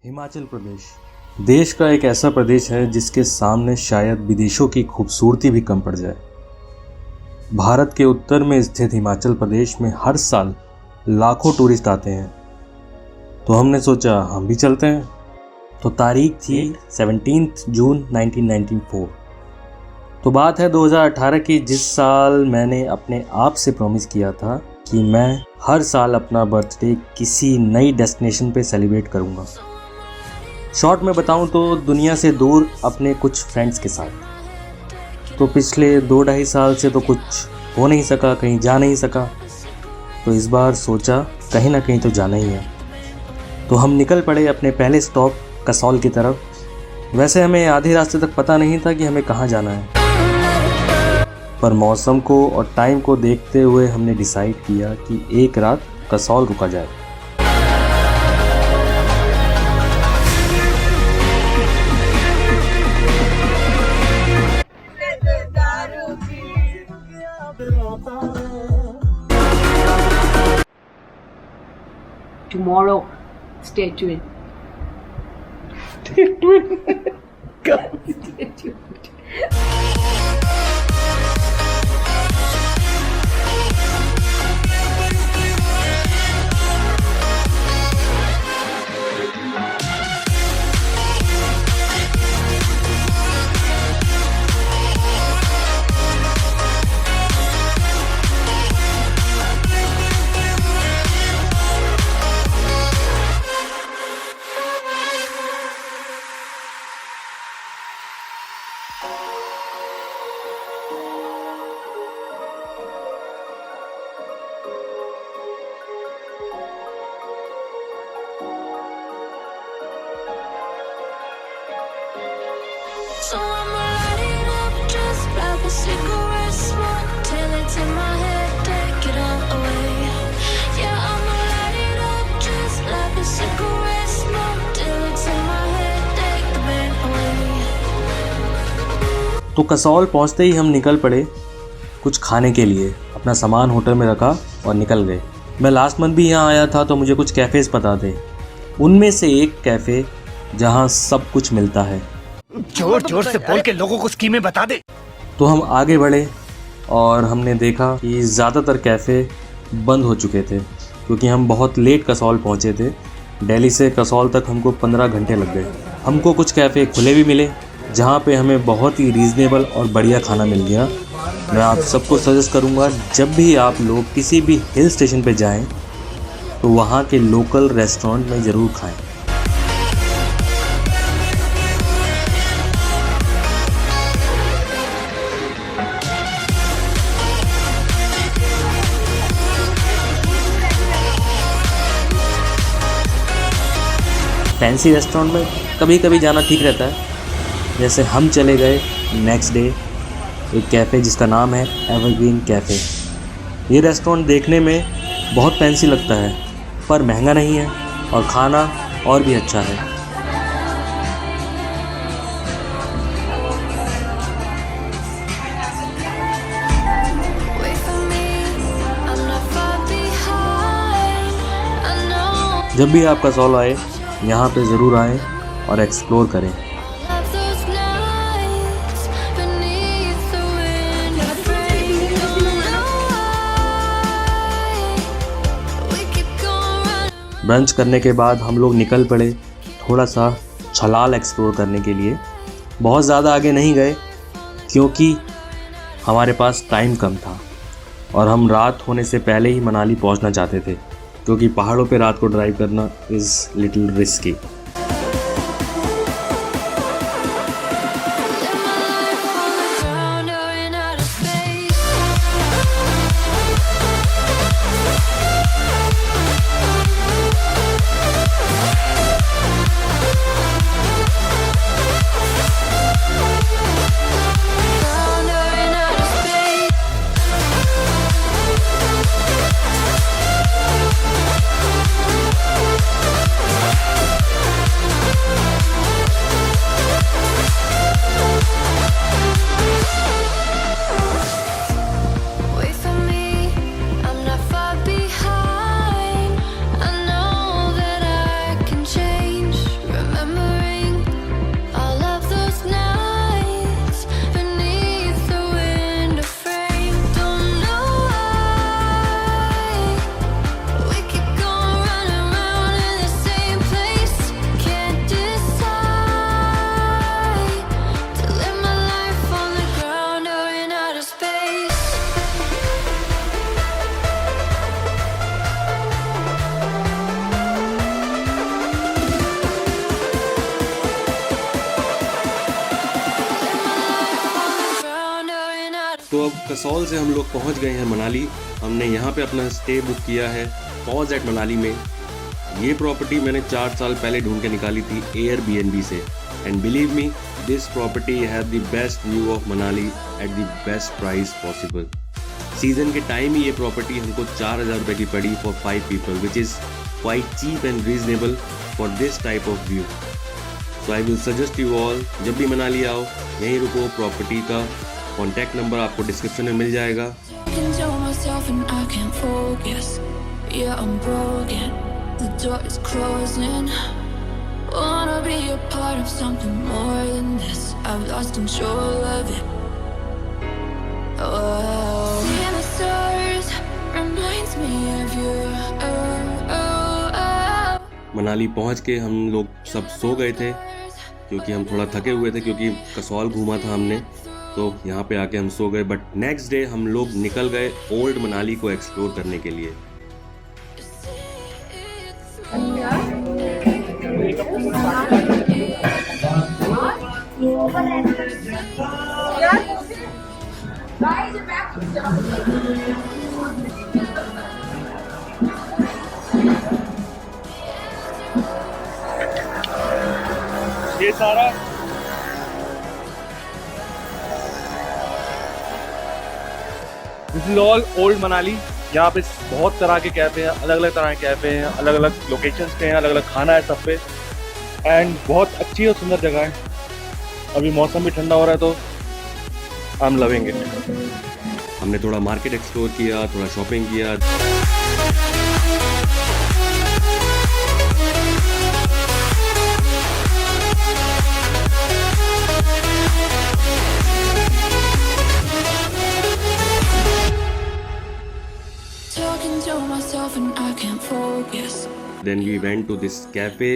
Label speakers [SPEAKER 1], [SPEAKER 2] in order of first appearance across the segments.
[SPEAKER 1] हिमाचल प्रदेश देश का एक ऐसा प्रदेश है जिसके सामने शायद विदेशों की खूबसूरती भी कम पड़ जाए। भारत के उत्तर में स्थित हिमाचल प्रदेश में हर साल लाखों टूरिस्ट आते हैं, तो हमने सोचा हम भी चलते हैं। तो तारीख थी 17 जून 1994। तो बात है 2018 की, जिस साल मैंने अपने आप से प्रॉमिस किया था कि मैं हर साल अपना बर्थडे किसी नई डेस्टिनेशन पे सेलिब्रेट करूँगा। शॉर्ट में बताऊं तो दुनिया से दूर अपने कुछ फ्रेंड्स के साथ। तो पिछले 2-2.5 साल से तो कुछ हो नहीं सका, कहीं जा नहीं सका, तो इस बार सोचा कहीं ना कहीं तो जाना ही है। तो हम निकल पड़े अपने पहले स्टॉप कसौल की तरफ। वैसे हमें आधे रास्ते तक पता नहीं था कि हमें कहाँ जाना है, पर मौसम को और टाइम को देखते हुए हमने डिसाइड किया कि एक रात कसौल रुका जाए।
[SPEAKER 2] Tomorrow, stay tuned.
[SPEAKER 3] Stay tuned.
[SPEAKER 2] Stay tuned.
[SPEAKER 4] So I'ma light it up, just grab a cigarette, smoke till it's in my head, take it all away. Yeah, I'ma light it up, just grab a cigarette, smoke till it's in my head, take the pain away.
[SPEAKER 1] तो कसौल पहुंचते ही हम निकल पड़े कुछ खाने के लिए। अपना सामान होटल में रखा और निकल गए। मैं लास्ट मंथ भी यहाँ आया था, तो मुझे कुछ कैफ़ेज़ पता थे। उनमें से एक कैफ़े जहाँ सब कुछ मिलता है।
[SPEAKER 3] जोर जोर से बोल के लोगों को स्कीमें बता दे।
[SPEAKER 1] तो हम आगे बढ़े और हमने देखा कि ज़्यादातर कैफ़े बंद हो चुके थे, क्योंकि हम बहुत लेट कसौल पहुँचे थे। दिल्ली से कसौल तक हमको 15 घंटे लग गए। हमको कुछ कैफ़े खुले भी मिले, जहाँ पे हमें बहुत ही रीज़नेबल और बढ़िया खाना मिल गया। मैं आप सबको सजेस्ट करूँगा, जब भी आप लोग किसी भी हिल स्टेशन पे जाएं, तो वहाँ के लोकल रेस्टोरेंट में ज़रूर खाएं। फैंसी रेस्टोरेंट में कभी कभी जाना ठीक रहता है। जैसे हम चले गए नेक्स्ट डे एक कैफ़े जिसका नाम है एवरग्रीन कैफ़े। ये रेस्टोरेंट देखने में बहुत फैंसी लगता है, पर महंगा नहीं है और खाना और भी अच्छा है।
[SPEAKER 4] Wait for me, I'm not far behind. I know.
[SPEAKER 1] जब भी आप कसौल आए, यहाँ पे ज़रूर आएँ और एक्सप्लोर करें।
[SPEAKER 4] Love those nights beneath the window frame. Don't know why we keep going running.
[SPEAKER 1] Brunch करने के बाद हम लोग निकल पड़े थोड़ा सा छलाल एक्सप्लोर करने के लिए। बहुत ज़्यादा आगे नहीं गए, क्योंकि हमारे पास टाइम कम था और हम रात होने से पहले ही मनाली पहुंचना चाहते थे, क्योंकि पहाड़ों पे रात को ड्राइव करना is little risky.
[SPEAKER 4] Ground or in outer space. Ground or in outer space.
[SPEAKER 1] अब कसौल से हम लोग पहुंच गए हैं मनाली। हमने यहाँ पे अपना स्टे बुक किया है पॉज एट मनाली में। ये प्रॉपर्टी मैंने 4 साल पहले ढूंढ के निकाली थी Airbnb से, and believe me this property have the best view of Manali at the best price possible. Season के टाइम ही ये प्रॉपर्टी हमको 4,000 रुपये की पड़ी for 5 people, which is quite cheap and reasonable for this type of view. So I will suggest you all, जब भी मनाली आओ यहीं रुको। प्रॉपर्टी का कॉन्टैक्ट नंबर आपको डिस्क्रिप्शन में मिल जाएगा।
[SPEAKER 4] Can tell myself and I can't focus. Yeah, I'm broken. The door is closing. Wanna be a part of something more than this. I've lost control of it. Oh, seeing the stars reminds me of you.
[SPEAKER 1] Manali पहुंच के हम लोग सब सो गए थे क्योंकि हम थोड़ा थके हुए थे, क्योंकि कसौल घूमा था हमने, तो यहाँ पे आके हम सो गए। बट नेक्स्ट डे हम लोग निकल गए ओल्ड मनाली को एक्सप्लोर करने के लिए।
[SPEAKER 5] ये सारा this is all old Manali. यहाँ पे बहुत तरह के कैफ़े हैं, अलग अलग तरह के कैफ़े हैं, अलग अलग लोकेशंस पे हैं, अलग अलग खाना है सब पे, एंड बहुत अच्छी और सुंदर जगह है। अभी मौसम भी ठंडा हो रहा है तो हम लवेंगे।
[SPEAKER 1] हमने थोड़ा मार्केट एक्सप्लोर किया, थोड़ा शॉपिंग किया।
[SPEAKER 4] Talking to myself and I can't focus.
[SPEAKER 1] Then we went to this cafe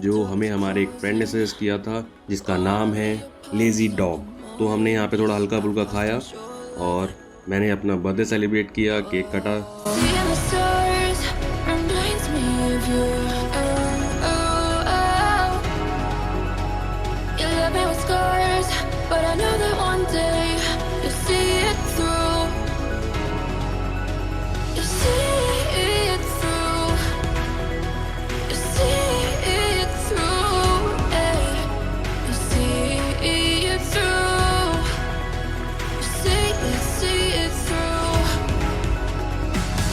[SPEAKER 1] जो हमें हमारे एक फ्रेंड ने सजेस्ट किया था, जिसका नाम है लेज़ी डॉग। तो हमने यहाँ पे थोड़ा हल्का फुल्का खाया और मैंने अपना बर्थडे सेलिब्रेट किया, केक कटा।
[SPEAKER 4] Seeing the stars reminds me of you. You left me with scars, but I know that one day you'll see it through. You'll see it through. You'll see it through. You'll see it through. You'll see it through.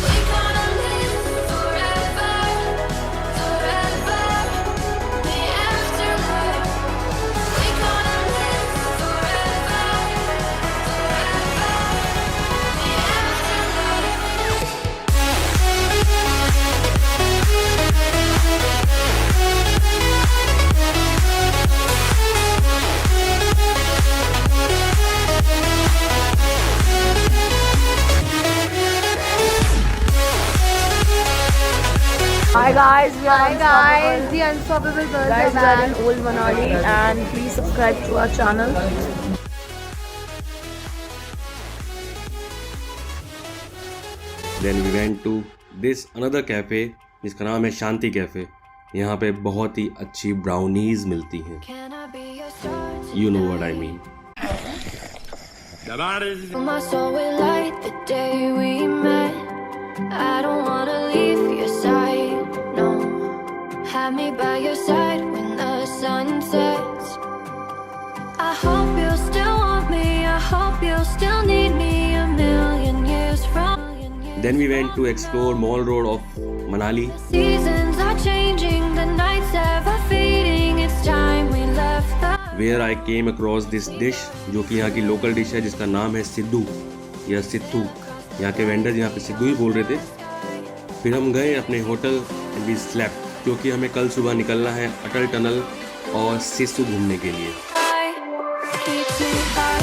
[SPEAKER 4] We gonna live forever, forever. The afterlife. We gonna live forever, forever. The afterlife.
[SPEAKER 2] Hi guys, the Unstoppable Girls guys, we are in Old Manali and please subscribe to our channel.
[SPEAKER 1] Then we went to this another cafe जिसका नाम है शांति cafe. यहाँ पे बहुत ही अच्छी brownies मिलती हैं।
[SPEAKER 4] Can I be your star?
[SPEAKER 1] You know what I mean.
[SPEAKER 4] Fill my soul with light the day we met. I don't wanna leave your side, no. Have me by your side when the sun sets. I hope you still want me. I hope you still need me a million years from.
[SPEAKER 1] Then we went to explore Mall Road of Manali.
[SPEAKER 4] Seasons are changing, the nights ever fading. It's time we left the.
[SPEAKER 1] Where I came across this dish जो कि यहाँ की local dish है जिसका नाम है सिद्धू या सिद्धू। यहाँ के वेंडर यहाँ पे सिद्धू ही बोल रहे थे। फिर हम गए अपने होटल एंड वी स्लेप्ट, क्योंकि हमें कल सुबह निकलना है अटल टनल और सिसु घूमने के लिए।
[SPEAKER 4] Keep me high.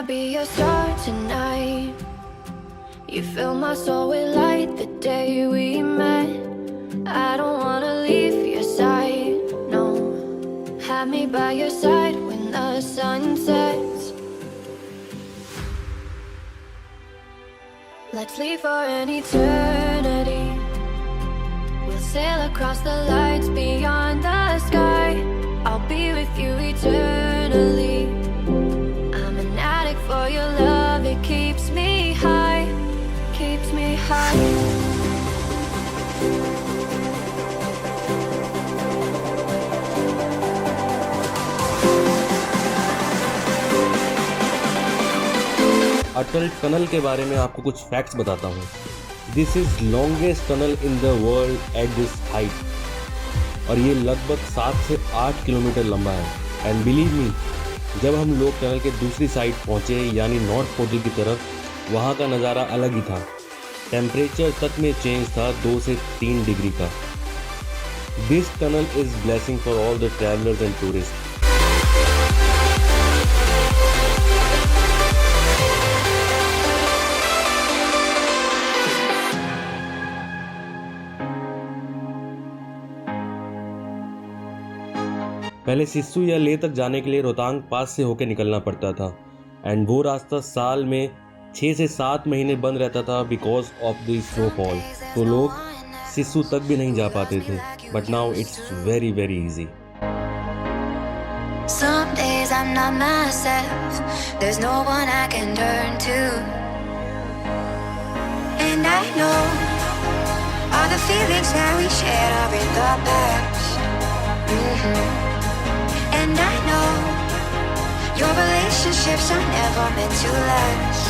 [SPEAKER 4] be your star tonight? You fill my soul with light the day we met. I don't wanna leave your side, no. Have me by your side when the sun sets. Let's leave for an eternity. We'll sail across the lights beyond the sky. I'll be with you eternally. I'm an addict for your love, it keeps me high, keeps me high.
[SPEAKER 1] Atal tunnel के बारे में आपको कुछ facts बताता हूँ। This is longest tunnel in the world at this height और ये लगभग 7 से 8 किलोमीटर लंबा है। एंड बिलीव मी, जब हम लोग टनल के दूसरी साइड पहुँचे यानी नॉर्थ पोर्टल की तरफ, वहाँ का नज़ारा अलग ही था। टेम्परेचर तक में चेंज था 2 से 3 डिग्री का। This tunnel is blessing for all the travellers and tourist. पहले सिस्सू या लेह तक जाने के लिए रोहतांग पास से होकर निकलना पड़ता था एंड वो रास्ता साल में 6 से 7 महीने बंद रहता था बिकॉज ऑफ द स्नोफॉल। तो लोग सिस्सू तक भी नहीं जा पाते थे, but now it's very very easy.
[SPEAKER 4] Some days I'm not myself, there's no one I can turn to. And I know all the feelings that we shared are in the past. And I know your relationships are never meant to last.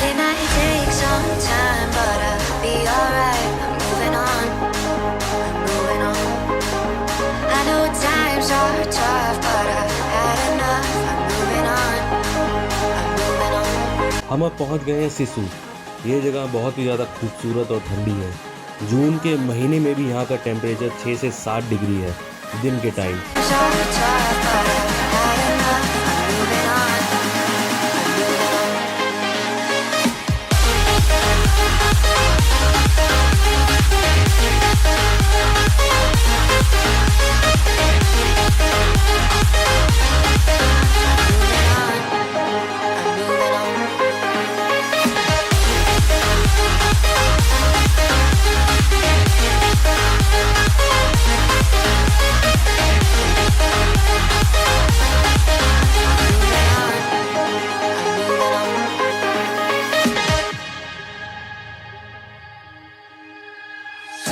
[SPEAKER 4] It might take some time, but I'll be alright. I'm moving on, I'm moving on. I know times are tough, but I've had enough. I'm moving on, I'm moving on.
[SPEAKER 1] हम अब पहुंच गए हैं सिस्सू। ये जगह बहुत ही ज़्यादा खूबसूरत और ठंडी है। जून के महीने में भी यहाँ का टेम्परेचर 6 से 7 डिग्री है दिन के time.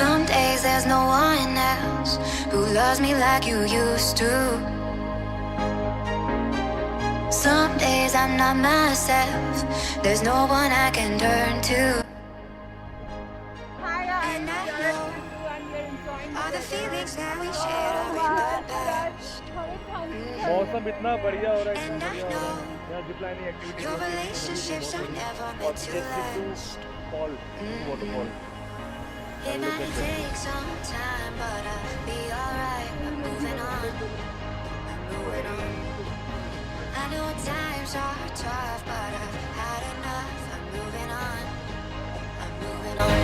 [SPEAKER 4] Some days there's no one else who loves me like you used to. Some days I'm not myself, there's no one I can turn to. And I know all the feelings that we shared are in the past.
[SPEAKER 5] मौसम इतना बढ़िया हो रहा है,
[SPEAKER 4] And
[SPEAKER 5] इतना
[SPEAKER 4] I
[SPEAKER 5] बढ़िया हो रहा
[SPEAKER 4] know
[SPEAKER 5] है। यहाँ ziplining activity
[SPEAKER 4] your relationships are never meant to last.
[SPEAKER 5] Fall waterfall.
[SPEAKER 4] It might take some time, but I'll be alright. I'm moving on, I'm moving on. I know times are tough, but I've had enough. I'm moving on, I'm moving on.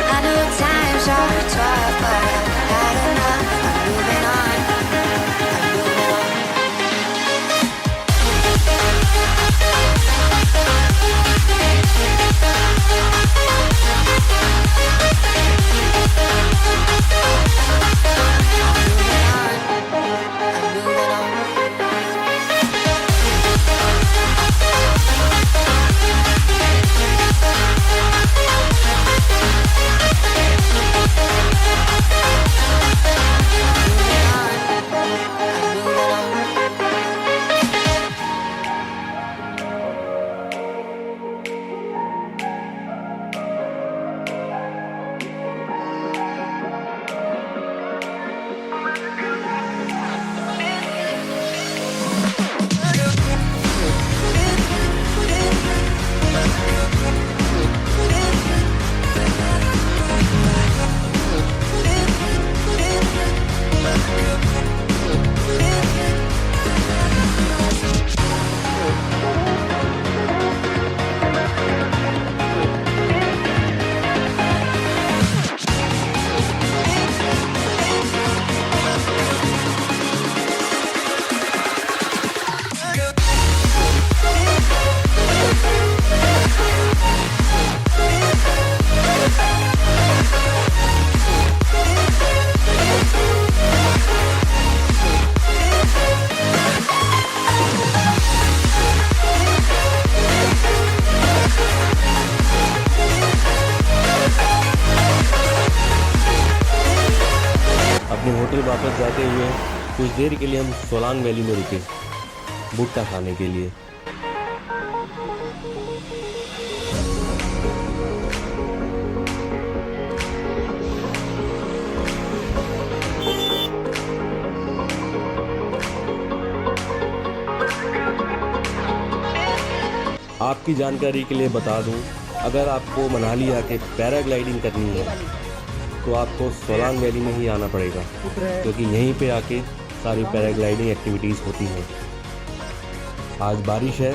[SPEAKER 4] I know times are tough, but I've had enough.
[SPEAKER 1] वापस जाते हुए कुछ देर के लिए हम Solang valley में रुके भुट्टा खाने के लिए। आपकी जानकारी के लिए बता दूं, अगर आपको मनाली आके पैराग्लाइडिंग करनी है तो आपको सोलांग वैली में ही आना पड़ेगा, क्योंकि यहीं पे आके सारी पैराग्लाइडिंग एक्टिविटीज़ होती हैं। आज बारिश है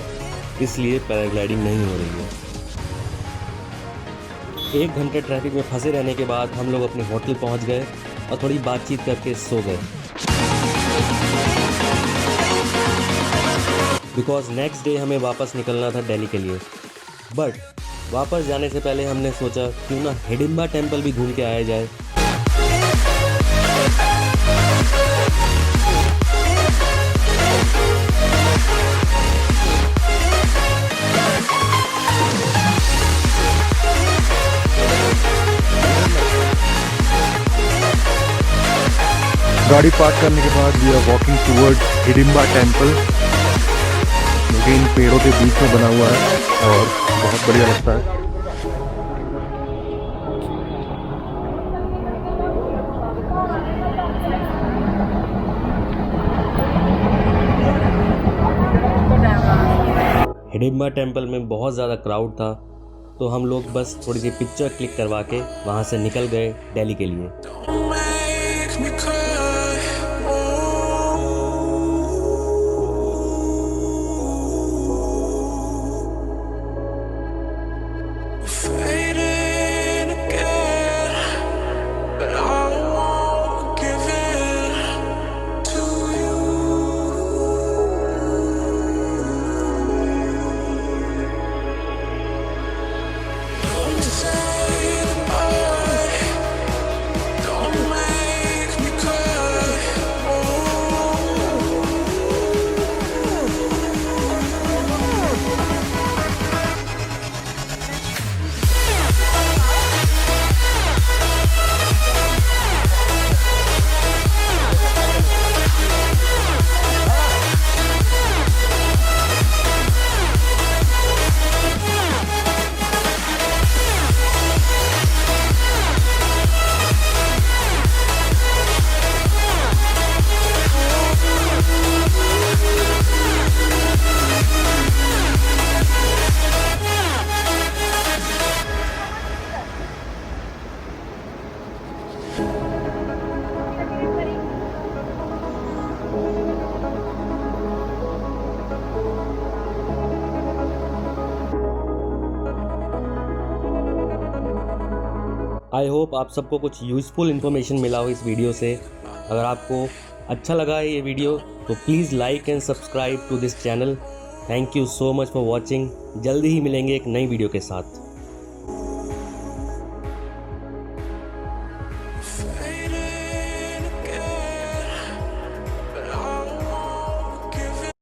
[SPEAKER 1] इसलिए पैराग्लाइडिंग नहीं हो रही है। 1 घंटे ट्रैफिक में फंसे रहने के बाद हम लोग अपने होटल पहुंच गए और थोड़ी बातचीत करके सो गए, बिकॉज नेक्स्ट डे हमें वापस निकलना था दिल्ली के लिए। बट वापस जाने से पहले हमने सोचा क्यों ना हिडिंबा टेम्पल भी घूम के आया जाए।
[SPEAKER 5] गाड़ी पार्क करने के बाद we are walking toward Hidimba temple, जो कि इन पेड़ों के बीच में बना हुआ है और बहुत बढ़िया लगता है।
[SPEAKER 1] हिडिंबा टेम्पल में बहुत ज़्यादा क्राउड था, तो हम लोग बस थोड़ी सी पिक्चर क्लिक करवा के वहाँ से निकल गए दिल्ली के लिए। आई होप आप सबको कुछ यूज़फुल इन्फॉर्मेशन मिला हो इस वीडियो से। अगर आपको अच्छा लगा है ये वीडियो तो please like and subscribe to this channel. Thank you so much for watching. जल्दी ही मिलेंगे एक नई वीडियो के साथ।